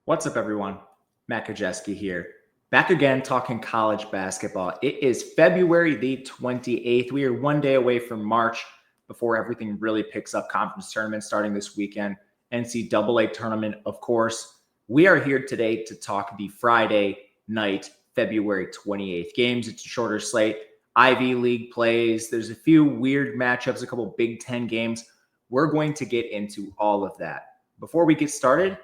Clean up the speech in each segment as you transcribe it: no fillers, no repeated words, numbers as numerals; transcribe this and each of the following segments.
What's up, everyone? Matt Gajewski here. Back again talking college basketball. It is February the 28th. We are one day away from March before everything really picks up. Conference tournament starting this weekend. NCAA tournament, of course. We are here today to talk the Friday night, February 28th games. It's a shorter slate. Ivy League plays. There's a few weird matchups, a couple Big Ten games. We're going to get into all of that. Before we get started,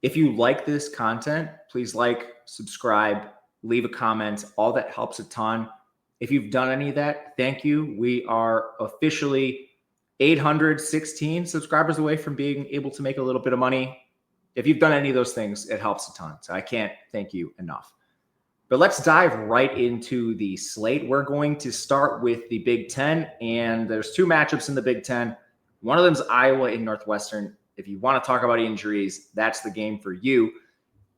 if you like this content, please like, subscribe, leave a comment. All that helps a ton. If you've done any of that, thank you. We are officially 816 subscribers away from being able to make a little bit of money. If you've done any of those things, it helps a ton. So I can't thank you enough. But let's dive right into the slate. We're going to start with the Big Ten, and there's two matchups in the Big Ten. One of them is Iowa and Northwestern. If you want to talk about injuries, that's the game for you.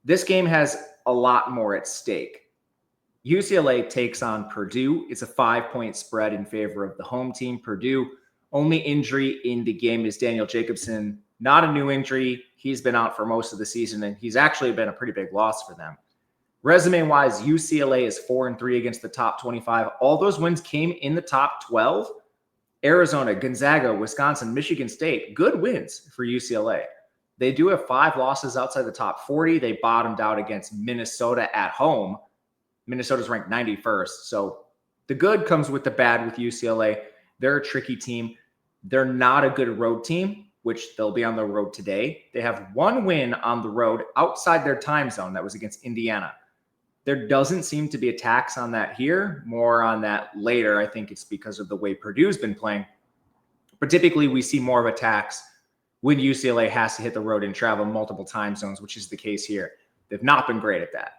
This game has a lot more at stake. UCLA takes on Purdue. It's a 5-point spread in favor of the home team. Purdue, only injury in the game is Daniel Jacobson. Not a new injury. He's been out for most of the season, and he's actually been a pretty big loss for them. Resume-wise, UCLA is 4-3 against the top 25. All those wins came in the top 12. Arizona, Gonzaga, Wisconsin, Michigan State, good wins for UCLA. They do have 5 losses outside the top 40. They bottomed out against Minnesota at home. Minnesota's ranked 91st. So the good comes with the bad with UCLA. They're a tricky team. They're not a good road team, which they'll be on the road today. They have 1 win on the road outside their time zone. That was against Indiana. There doesn't seem to be a tax on that here, more on that later. I think it's because of the way Purdue's been playing. But typically we see more of a tax when UCLA has to hit the road and travel multiple time zones, which is the case here. They've not been great at that.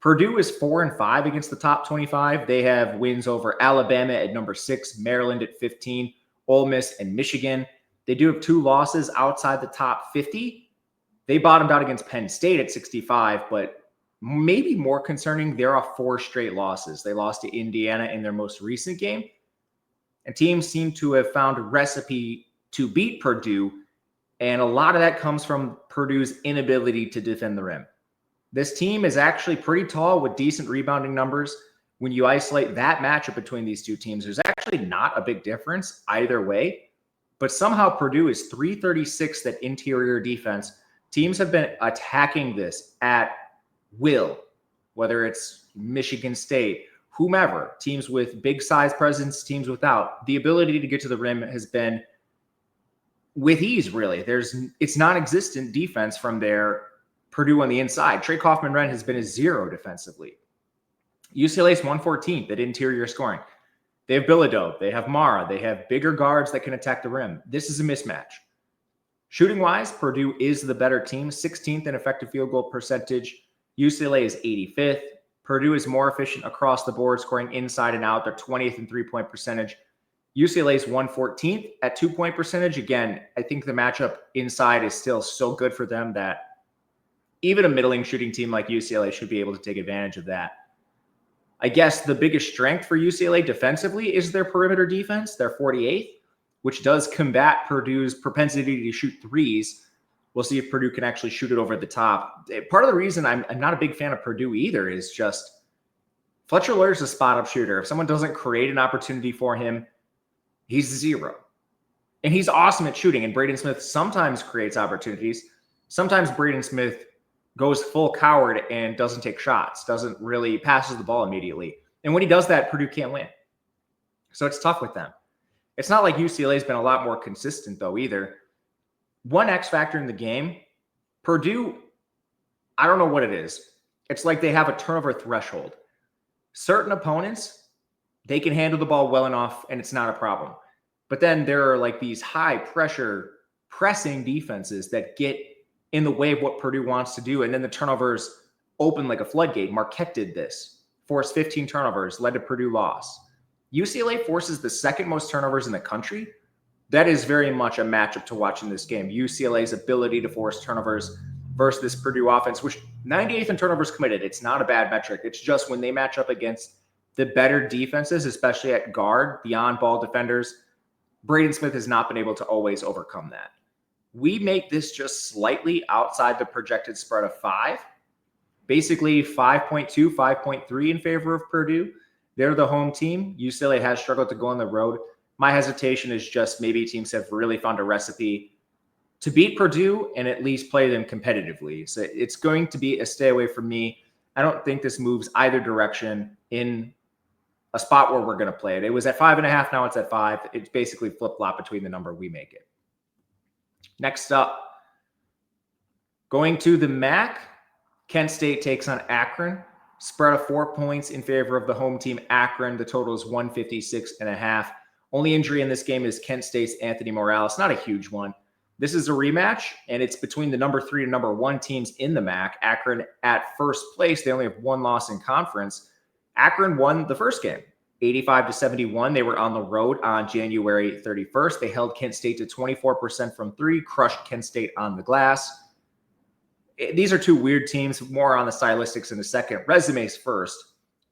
Purdue is 4-5 against the top 25. They have wins over Alabama at number 6, Maryland at 15, Ole Miss and Michigan. They do have 2 losses outside the top 50. They bottomed out against Penn State at 65, but maybe more concerning, there are 4 straight losses. They lost to Indiana in their most recent game. And teams seem to have found a recipe to beat Purdue. And a lot of that comes from Purdue's inability to defend the rim. This team is actually pretty tall with decent rebounding numbers. When you isolate that matchup between these two teams, there's actually not a big difference either way. But somehow Purdue is 336 at interior defense. Teams have been attacking this at will, whether it's Michigan State, whomever, teams with big size presence, teams without. The ability to get to the rim has been with ease, really. It's non-existent defense from their Purdue on the inside. Trey Kaufman-Renn has been a 0 defensively. UCLA's 114th at interior scoring. They have Bilodeau, they have Mara, they have bigger guards that can attack the rim. This is a mismatch. Shooting-wise, Purdue is the better team, 16th in effective field goal percentage. UCLA is 85th. Purdue is more efficient across the board, scoring inside and out. They're 20th in 3-point percentage. UCLA is 114th at 2-point percentage. Again, I think the matchup inside is still so good for them that even a middling shooting team like UCLA should be able to take advantage of that. I guess the biggest strength for UCLA defensively is their perimeter defense. They're 48th, which does combat Purdue's propensity to shoot threes. We'll see if Purdue can actually shoot it over the top. Part of the reason I'm not a big fan of Purdue either is just Fletcher Loyer's a spot-up shooter. If someone doesn't create an opportunity for him, he's 0. And he's awesome at shooting. And Braden Smith sometimes creates opportunities. Sometimes Braden Smith goes full coward and doesn't take shots, doesn't really passes the ball immediately. And when he does that, Purdue can't win. So it's tough with them. It's not like UCLA's been a lot more consistent, though, either. One X factor in the game, Purdue, I don't know what it is. It's like they have a turnover threshold. Certain opponents, they can handle the ball well enough and it's not a problem. But then there are like these high pressure pressing defenses that get in the way of what Purdue wants to do. And then the turnovers open like a floodgate. Marquette did this, forced 15 turnovers, led to Purdue loss. UCLA forces the second most turnovers in the country. That is very much a matchup to watch in this game. UCLA's ability to force turnovers versus this Purdue offense, which 98th in turnovers committed. It's not a bad metric. It's just when they match up against the better defenses, especially at guard, beyond ball defenders, Braden Smith has not been able to always overcome that. we make this just slightly outside the projected spread of 5. Basically 5.2, 5.3 in favor of Purdue. They're the home team. UCLA has struggled to go on the road. My hesitation is just maybe teams have really found a recipe to beat Purdue and at least play them competitively. So it's going to be a stay away from me. I don't think this moves either direction in a spot where we're going to play it. It was at 5.5. Now it's at 5. It's basically flip-flop between the number we make it. Next up, going to the MAC, Kent State takes on Akron. Spread of 4 points in favor of the home team, Akron. The total is 156.5. Only injury in this game is Kent State's Anthony Morales. Not a huge one. This is a rematch, and it's between the number 3 and number 1 teams in the MAC. Akron at first place. They only have 1 loss in conference. Akron won the first game, 85-71. They were on the road on January 31st. They held Kent State to 24% from 3, crushed Kent State on the glass. These are two weird teams, more on the stylistics in a second. Resumes first.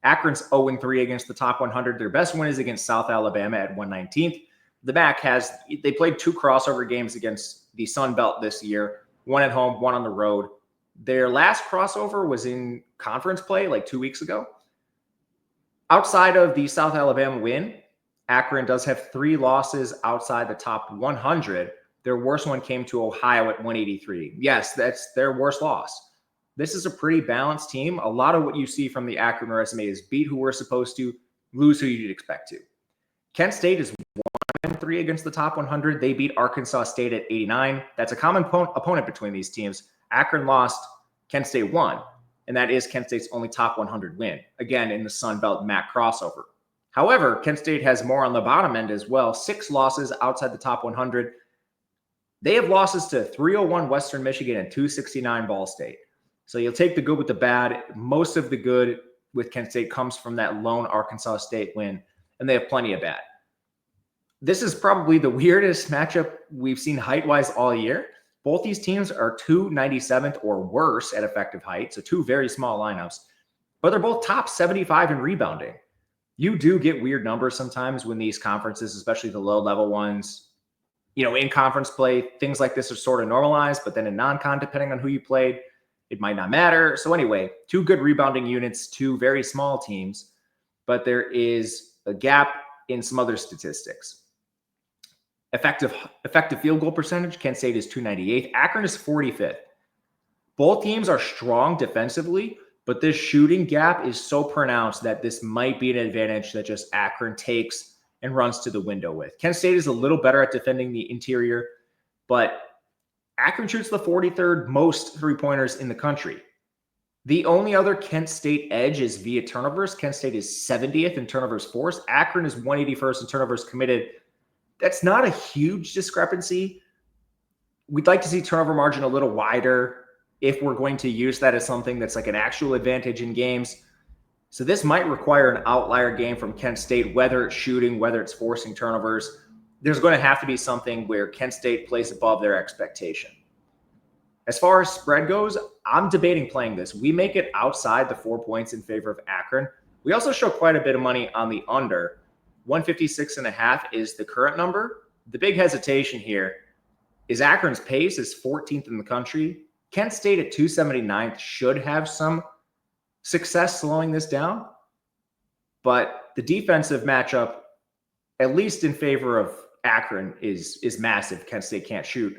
Akron's 0-3 against the top 100. Their best win is against South Alabama at 119th. The MAC they played 2 crossover games against the Sun Belt this year, 1 at home, 1 on the road. Their last crossover was in conference play like 2 weeks ago. Outside of the South Alabama win, Akron does have 3 losses outside the top 100. Their worst one came to Ohio at 183. Yes, that's their worst loss. This is a pretty balanced team. A lot of what you see from the Akron resume is beat who we're supposed to, lose who you'd expect to. Kent State is 1-3 against the top 100. They beat Arkansas State at 89. That's a common opponent between these teams. Akron lost, Kent State won, and that is Kent State's only top 100 win, again, in the Sun Belt MAC crossover. However, Kent State has more on the bottom end as well, 6 losses outside the top 100. They have losses to 301 Western Michigan and 269 Ball State. So you'll take the good with the bad. Most of the good with Kent State comes from that lone Arkansas State win, and they have plenty of bad. This is probably the weirdest matchup we've seen height-wise all year. Both these teams are 297th or worse at effective height, so 2 very small lineups, but they're both top 75 in rebounding. You do get weird numbers sometimes when these conferences, especially the low-level ones, in conference play, things like this are sort of normalized, but then in non-con, depending on who you played, it might not matter. So anyway, 2 good rebounding units, 2 very small teams, but there is a gap in some other statistics. Effective field goal percentage, Kent State is 298th. Akron is 45th. Both teams are strong defensively, but this shooting gap is so pronounced that this might be an advantage that just Akron takes and runs to the window with. Kent State is a little better at defending the interior, but Akron shoots the 43rd most 3-pointers in the country. The only other Kent State edge is via turnovers. Kent State is 70th in turnovers forced. Akron is 181st in turnovers committed. That's not a huge discrepancy. We'd like to see turnover margin a little wider if we're going to use that as something that's like an actual advantage in games. So this might require an outlier game from Kent State, whether it's shooting, whether it's forcing turnovers. There's going to have to be something where Kent State plays above their expectation. As far as spread goes, I'm debating playing this. We make it outside the 4 points in favor of Akron. We also show quite a bit of money on the under. 156.5 is the current number. The big hesitation here is Akron's pace is 14th in the country. Kent State at 279th should have some success slowing this down. But the defensive matchup, at least in favor of Akron, is massive. Kent State can't shoot.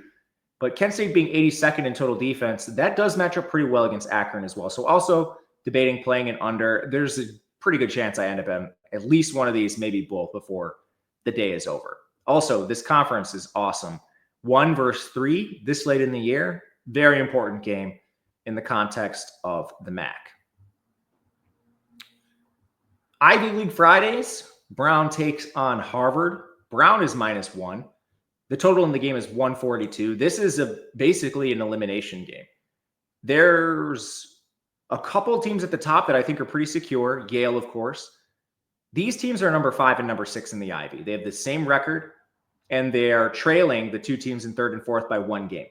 But Kent State being 82nd in total defense, that does match up pretty well against Akron as well. So also debating playing an under. There's a pretty good chance I end up in at least one of these, maybe both, before the day is over. Also, this conference is awesome. 1 versus 3 this late in the year. Very important game in the context of the MAC. Ivy League Fridays. Brown takes on Harvard. Brown is -1. The total in the game is 142. This is basically an elimination game. There's a couple teams at the top that I think are pretty secure. Yale, of course. These teams are number 5 and number 6 in the Ivy. They have the same record, and they are trailing the 2 teams in 3rd and 4th by 1 game.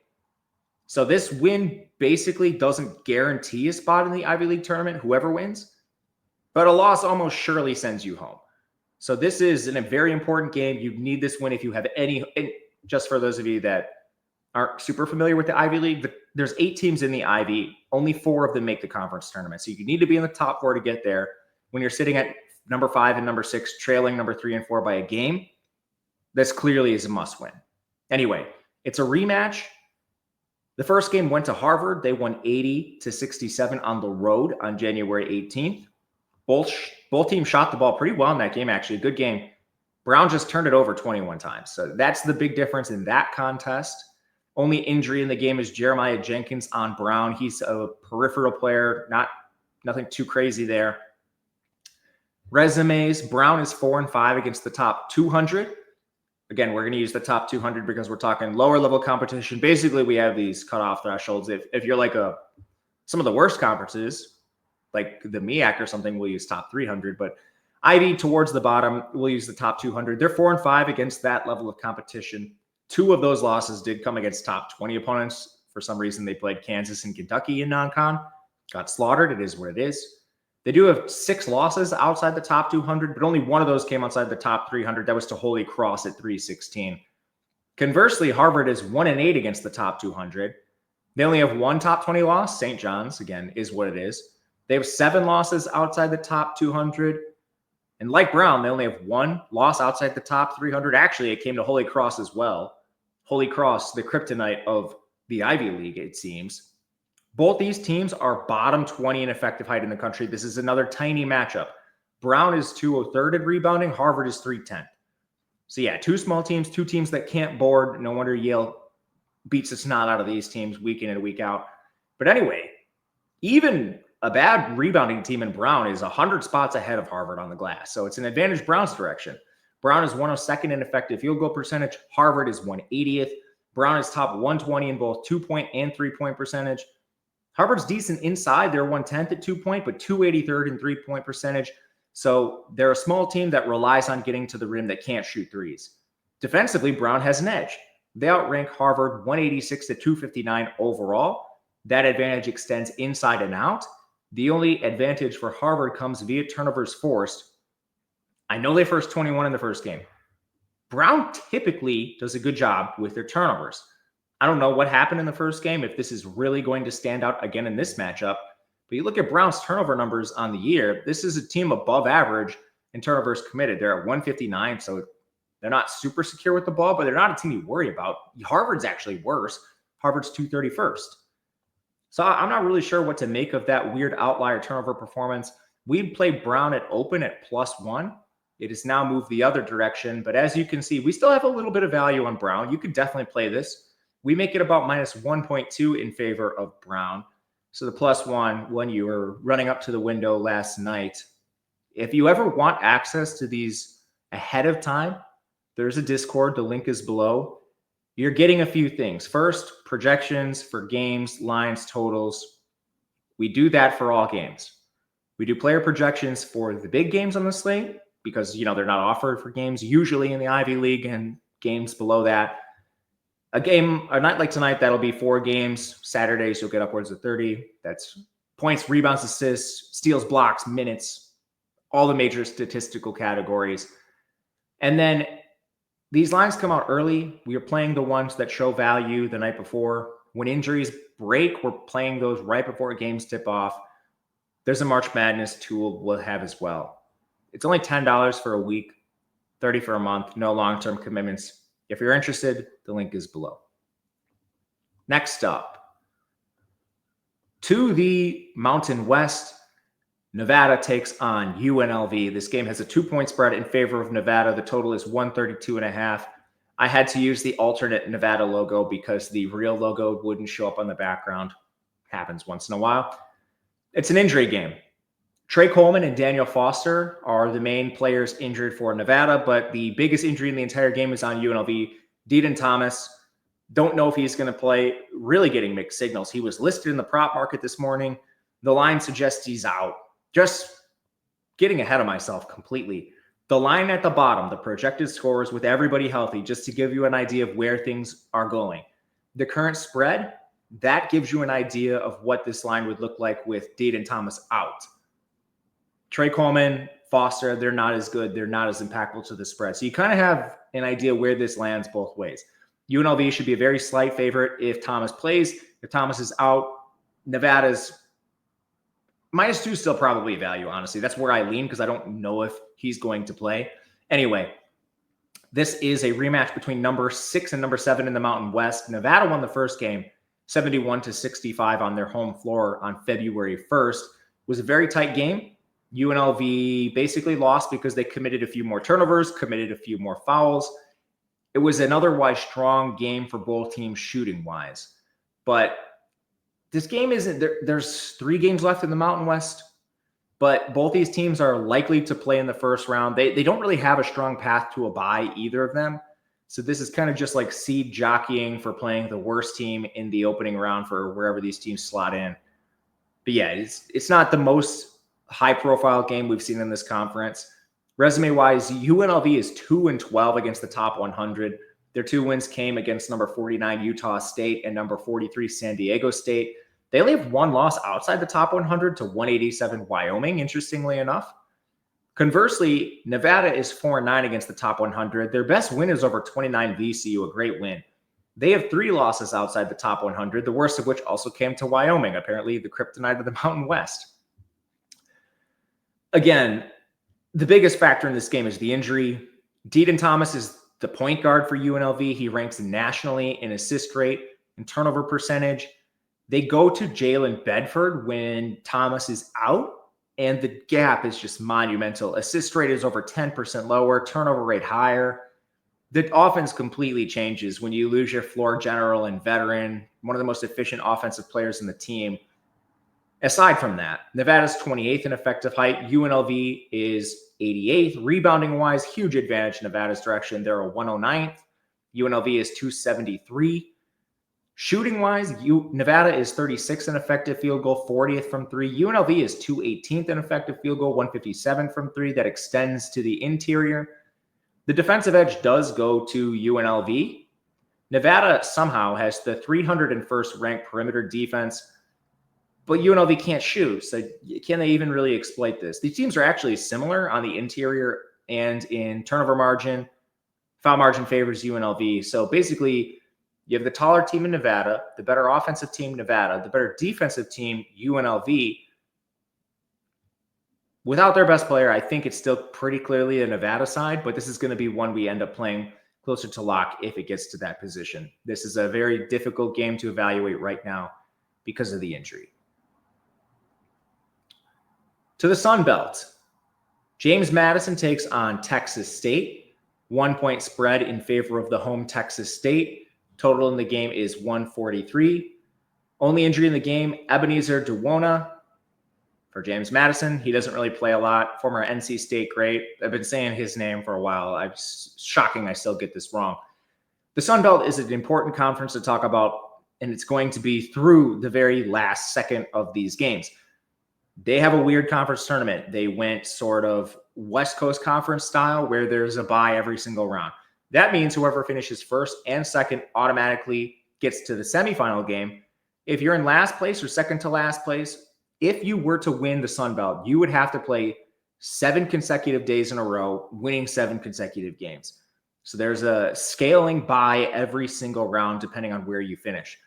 So this win basically doesn't guarantee a spot in the Ivy League tournament, whoever wins, but a loss almost surely sends you home. So this is a very important game. You need this win if you have any, just for those of you that aren't super familiar with the Ivy League, but there's 8 teams in the Ivy. Only 4 of them make the conference tournament. So you need to be in the top 4 to get there. When you're sitting at number 5 and number 6, trailing number 3 and 4 by a game, this clearly is a must win. Anyway, it's a rematch. The first game went to Harvard. They won 80-67 on the road on January 18th. Both teams shot the ball pretty well in that game, actually. A good game. Brown just turned it over 21 times. So that's the big difference in that contest. Only injury in the game is Jeremiah Jenkins on Brown. He's a peripheral player, nothing too crazy there. Resumes, Brown is 4-5 against the top 200. Again, we're going to use the top 200 because we're talking lower level competition. Basically, we have these cutoff thresholds. If you're like some of the worst conferences, like the MEAC or something, we'll use top 300. But Ivy towards the bottom, we'll use the top 200. They're 4-5 against that level of competition. 2 of those losses did come against top 20 opponents. For some reason, they played Kansas and Kentucky in non-con. Got slaughtered. It is what it is. They do have 6 losses outside the top 200, but only one of those came outside the top 300. That was to Holy Cross at 316. Conversely, Harvard is 1-8 against the top 200. They only have 1 top 20 loss. St. John's, again, is what it is. They have 7 losses outside the top 200. And like Brown, they only have 1 loss outside the top 300. Actually, it came to Holy Cross as well. Holy Cross, the kryptonite of the Ivy League, it seems. Both these teams are bottom 20 in effective height in the country. This is another tiny matchup. Brown is 203rd at rebounding. Harvard is 310th. So yeah, 2 small teams, 2 teams that can't board. No wonder Yale beats the snot out of these teams week in and week out. But anyway, even a bad rebounding team in Brown is 100 spots ahead of Harvard on the glass. So it's an advantage Brown's direction. Brown is 102nd in effective field goal percentage. Harvard is 180th. Brown is top 120 in both 2-point and 3-point percentage. Harvard's decent inside. They're 110th at 2-point, but 283rd in 3-point percentage. So they're a small team that relies on getting to the rim that can't shoot threes. Defensively, Brown has an edge. They outrank Harvard 186-259 overall. That advantage extends inside and out. The only advantage for Harvard comes via turnovers forced. I know they first 21 in the first game. Brown typically does a good job with their turnovers. I don't know what happened in the first game, if this is really going to stand out again in this matchup. But you look at Brown's turnover numbers on the year, this is a team above average in turnovers committed. They're at 159, so they're not super secure with the ball, but they're not a team you worry about. Harvard's actually worse. Harvard's 231st. So I'm not really sure what to make of that weird outlier turnover performance. We'd played Brown at open at +1. It has now moved the other direction. But as you can see, we still have a little bit of value on Brown. You could definitely play this. We make it about -1.2 in favor of Brown. So the +1 when you were running up to the window last night. If you ever want access to these ahead of time, there's a Discord. The link is below. You're getting a few things. First, projections for games, lines, totals. We do that for all games. We do player projections for the big games on the slate because, they're not offered for games usually in the Ivy League and games below that. A night like tonight, that'll be 4 games. Saturdays, you'll get upwards of 30. That's points, rebounds, assists, steals, blocks, minutes, all the major statistical categories. And then these lines come out early. We are playing the ones that show value the night before. When injuries break, we're playing those right before games tip off. There's a March Madness tool we'll have as well. It's only $10 for a week, $30 for a month, no long-term commitments. If you're interested, the link is below. Next up, to the Mountain West, Nevada takes on UNLV. This game has a 2-point spread in favor of Nevada. The total is 132.5. I had to use the alternate Nevada logo because the real logo wouldn't show up on the background. Happens once in a while. It's an injury game. Trey Coleman and Daniel Foster are the main players injured for Nevada, but the biggest injury in the entire game is on UNLV. Deaton Thomas, don't know if he's going to play. Really getting mixed signals. He was listed in the prop market this morning. The line suggests he's out. Just getting ahead of myself completely. The line at the bottom, the projected scores with everybody healthy, just to give you an idea of where things are going. The current spread, that gives you an idea of what this line would look like with Deaton Thomas out. Trey Coleman, Foster, they're not as good. They're not as impactful to the spread. So you kind of have an idea where this lands both ways. UNLV should be a very slight favorite if Thomas plays. If Thomas is out, Nevada's -2 still probably a value, honestly. That's where I lean because I don't know if he's going to play. Anyway, this is a rematch between number 6 and number 7 in the Mountain West. Nevada won the first game 71-65 on their home floor on February 1st. It was a very tight game. UNLV basically lost because they committed a few more turnovers, committed a few more fouls. It was an otherwise strong game for both teams shooting-wise. But this game isn't – there's 3 games left in the Mountain West, but both these teams are likely to play in the first round. They don't really have a strong path to a bye, either of them. So this is kind of just like seed jockeying for playing the worst team in the opening round for wherever these teams slot in. But yeah, it's not the most high-profile game we've seen in this conference. Resume-wise, UNLV is 2-12 against the top 100. Their 2 wins came against number 49 Utah State and number 43 San Diego State. They only have 1 loss outside the top 100 to 187 Wyoming, interestingly enough. Conversely, Nevada is 4-9 against the top 100. Their best win is over 29 VCU, a great win. They have 3 losses outside the top 100, the worst of which also came to Wyoming, apparently the kryptonite of the Mountain West. Again, the biggest factor in this game is the injury. Deaton Thomas is the point guard for UNLV. He ranks nationally in assist rate and turnover percentage. They go to Jalen Bedford when Thomas is out, and the gap is just monumental. Assist rate is over 10% lower, turnover rate higher. The offense completely changes when you lose your floor general and veteran, one of the most efficient offensive players in the team. Aside from that, Nevada's 28th in effective height. UNLV is 88th. Rebounding-wise, huge advantage in Nevada's direction. They're a 109th. UNLV is 273. Shooting-wise, Nevada is 36th in effective field goal, 40th from 3. UNLV is 218th in effective field goal, 157 from 3. That extends to the interior. The defensive edge does go to UNLV. Nevada somehow has the 301st ranked perimeter defense, but UNLV can't shoot. So can they even really exploit this? These teams are actually similar on the interior and in turnover margin. Foul margin favors UNLV. So basically, you have the taller team in Nevada, the better offensive team Nevada, the better defensive team UNLV. Without their best player, I think it's still pretty clearly a Nevada side, but this is going to be one we end up playing closer to lock if it gets to that position. This is a very difficult game to evaluate right now because of the injury. To the Sun Belt, James Madison takes on Texas State. 1-point spread in favor of the home Texas State. Total in the game is 143. Only injury in the game, Ebenezer Dewona for James Madison. He doesn't really play a lot. Former NC State great. I've been saying his name for a while. It's shocking I still get this wrong. The Sun Belt is an important conference to talk about, and it's going to be through the very last second of these games. They have a weird conference tournament. They went sort of West Coast Conference style where there's a bye every single round. That means whoever finishes first and second automatically gets to the semifinal game. If you're in last place or second to last place, if you were to win the Sun Belt, you would have to play 7 consecutive days in a row, winning 7 consecutive games. So there's a scaling by every single round depending on where you finish.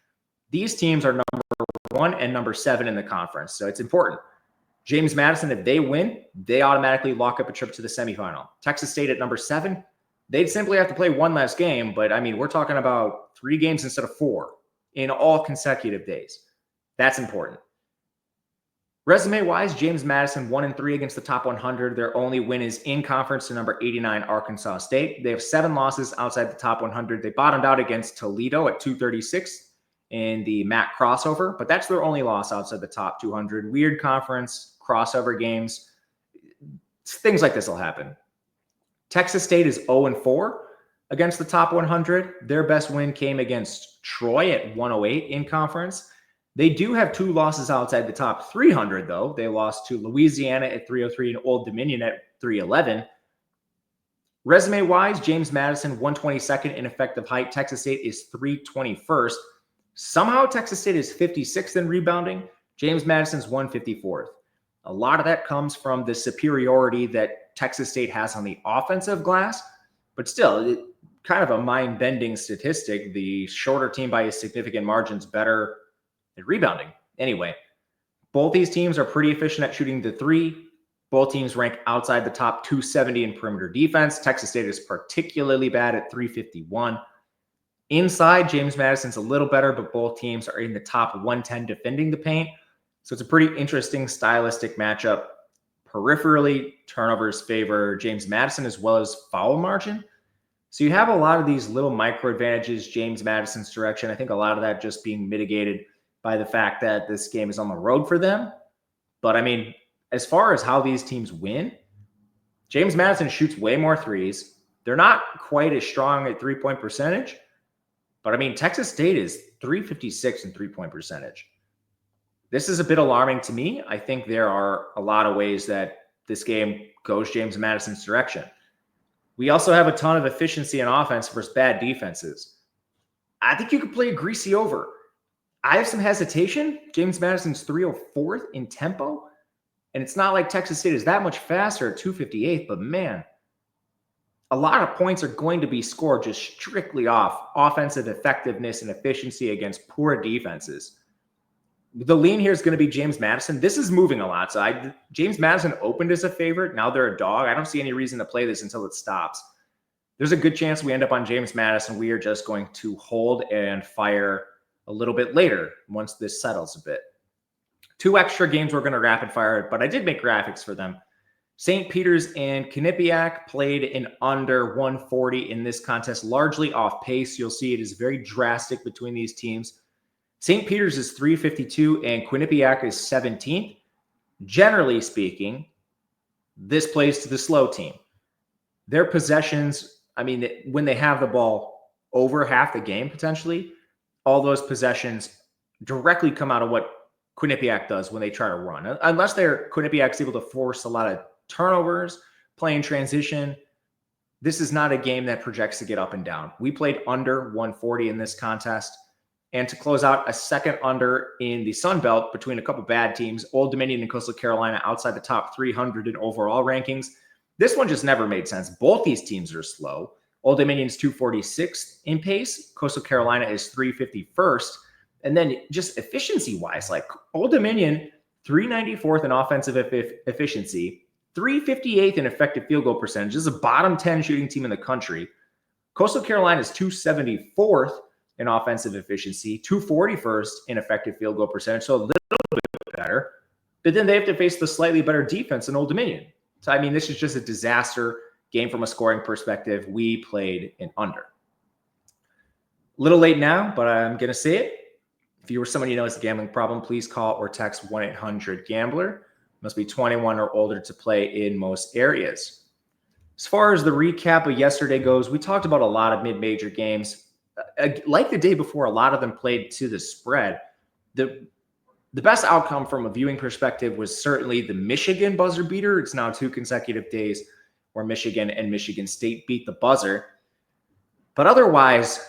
These teams are number 1 and number 7 in the conference, so it's important. James Madison, if they win, they automatically lock up a trip to the semifinal. Texas State at number 7, they'd simply have to play one last game, but I mean, we're talking about 3 games instead of 4 in all consecutive days. That's important. Resume-wise, James Madison 1-3 against the top 100. Their only win is in conference to number 89 Arkansas State. They have 7 losses outside the top 100. They bottomed out against Toledo at 236 in the MAC crossover, but that's their only loss outside the top 200. Weird conference crossover games. Things like this will happen. Texas State is 0-4 against the top 100. Their best win came against Troy at 108 in conference. They do have 2 losses outside the top 300, though. They lost to Louisiana at 303 and Old Dominion at 311. Resume-wise, James Madison 122nd in effective height. Texas State is 321st. Somehow Texas State is 56th in rebounding. James Madison's 154th. A lot of that comes from the superiority that Texas State has on the offensive glass, but still, kind of a mind-bending statistic. The shorter team by a significant margin is better at rebounding. Anyway, both these teams are pretty efficient at shooting the three. Both teams rank outside the top 270 in perimeter defense. Texas State is particularly bad at 351. Inside, James Madison's a little better, but both teams are in the top 110 defending the paint. So it's a pretty interesting stylistic matchup. Peripherally, turnovers favor James Madison as well as foul margin. So you have a lot of these little micro advantages James Madison's direction. I think a lot of that just being mitigated by the fact that this game is on the road for them. But I mean, as far as how these teams win, James Madison shoots way more threes. They're not quite as strong at three-point percentage. But I mean, Texas State is 356 in three-point percentage. This is a bit alarming to me. I think there are a lot of ways that this game goes James Madison's direction. We also have a ton of efficiency in offense versus bad defenses. I think you could play a greasy over. I have some hesitation. James Madison's 304th in tempo. And it's not like Texas State is that much faster at 258, but man, a lot of points are going to be scored just strictly off offensive effectiveness and efficiency against poor defenses. The lean here is going to be James Madison. This is moving a lot. So James Madison opened as a favorite. Now they're a dog. I don't see any reason to play this until it stops. There's a good chance we end up on James Madison. We are just going to hold and fire a little bit later once this settles a bit. 2 extra games we're going to rapid fire, but I did make graphics for them. St. Peter's and Quinnipiac played in under 140 in this contest, largely off pace. You'll see it is very drastic between these teams. St. Peter's is 352 and Quinnipiac is 17th. Generally speaking, this plays to the slow team. Their possessions, I mean, when they have the ball over half the game potentially, all those possessions directly come out of what Quinnipiac does when they try to run. Unless Quinnipiac's able to force a lot of turnovers, play in transition, this is not a game that projects to get up and down. We played under 140 in this contest. And to close out, a second under in the Sun Belt between a couple bad teams, Old Dominion and Coastal Carolina outside the top 300 in overall rankings. This one just never made sense. Both these teams are slow. Old Dominion's 246 in pace. Coastal Carolina is 351st. And then just efficiency-wise, like Old Dominion, 394th in offensive efficiency, 358th in effective field goal percentage. This is a bottom 10 shooting team in the country. Coastal Carolina is 274th in offensive efficiency, 241st in effective field goal percentage, so a little bit better. But then they have to face the slightly better defense in Old Dominion. So, I mean, this is just a disaster game from a scoring perspective. We played an under. A little late now, but I'm going to say it. If you or someone you know has a gambling problem, please call or text 1-800-GAMBLER. Must be 21 or older to play in most areas. As far as the recap of yesterday goes, we talked about a lot of mid-major games. Like the day before, a lot of them played to the spread. The best outcome from a viewing perspective was certainly the Michigan buzzer beater. It's now 2 consecutive days where Michigan and Michigan State beat the buzzer. But otherwise,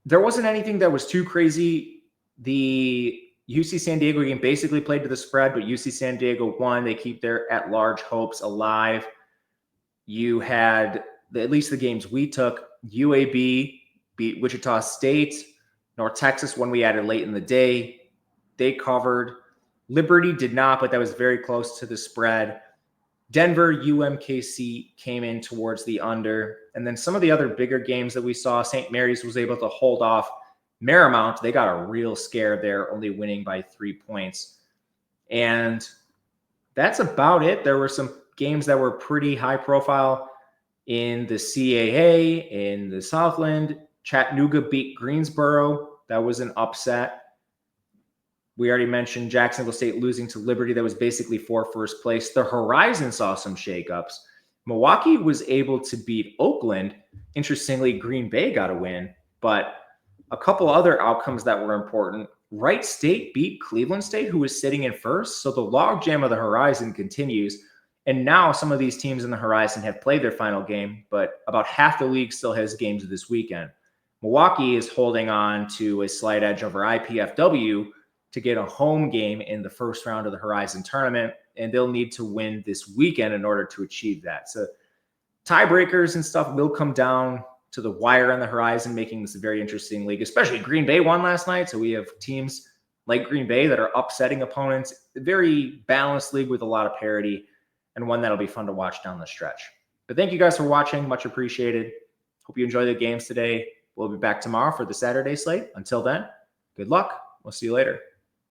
there wasn't anything that was too crazy. The UC San Diego game basically played to the spread, but UC San Diego won. They keep their at-large hopes alive. You had, at least the games we took, UAB beat Wichita State. North Texas, one we added late in the day, they covered. Liberty did not, but that was very close to the spread. Denver, UMKC came in towards the under. And then some of the other bigger games that we saw, St. Mary's was able to hold off Marymount. They got a real scare there, only winning by 3 points. And that's about it. There were some games that were pretty high profile in the CAA, in the Southland. Chattanooga beat Greensboro. That was an upset. We already mentioned Jacksonville State losing to Liberty. That was basically for first place. The Horizon saw some shakeups. Milwaukee was able to beat Oakland. Interestingly, Green Bay got a win, but a couple other outcomes that were important. Wright State beat Cleveland State, who was sitting in first. So the logjam of the Horizon continues. And now some of these teams in the Horizon have played their final game, but about half the league still has games this weekend. Milwaukee is holding on to a slight edge over IPFW to get a home game in the first round of the Horizon tournament, and they'll need to win this weekend in order to achieve that. So tiebreakers and stuff will come down to the wire on the horizon, making this a very interesting league, especially Green Bay won last night. So we have teams like Green Bay that are upsetting opponents. A very balanced league with a lot of parity, and one that'll be fun to watch down the stretch. But thank you guys for watching. Much appreciated. Hope you enjoy the games today. We'll be back tomorrow for the Saturday slate. Until then, good luck. We'll see you later.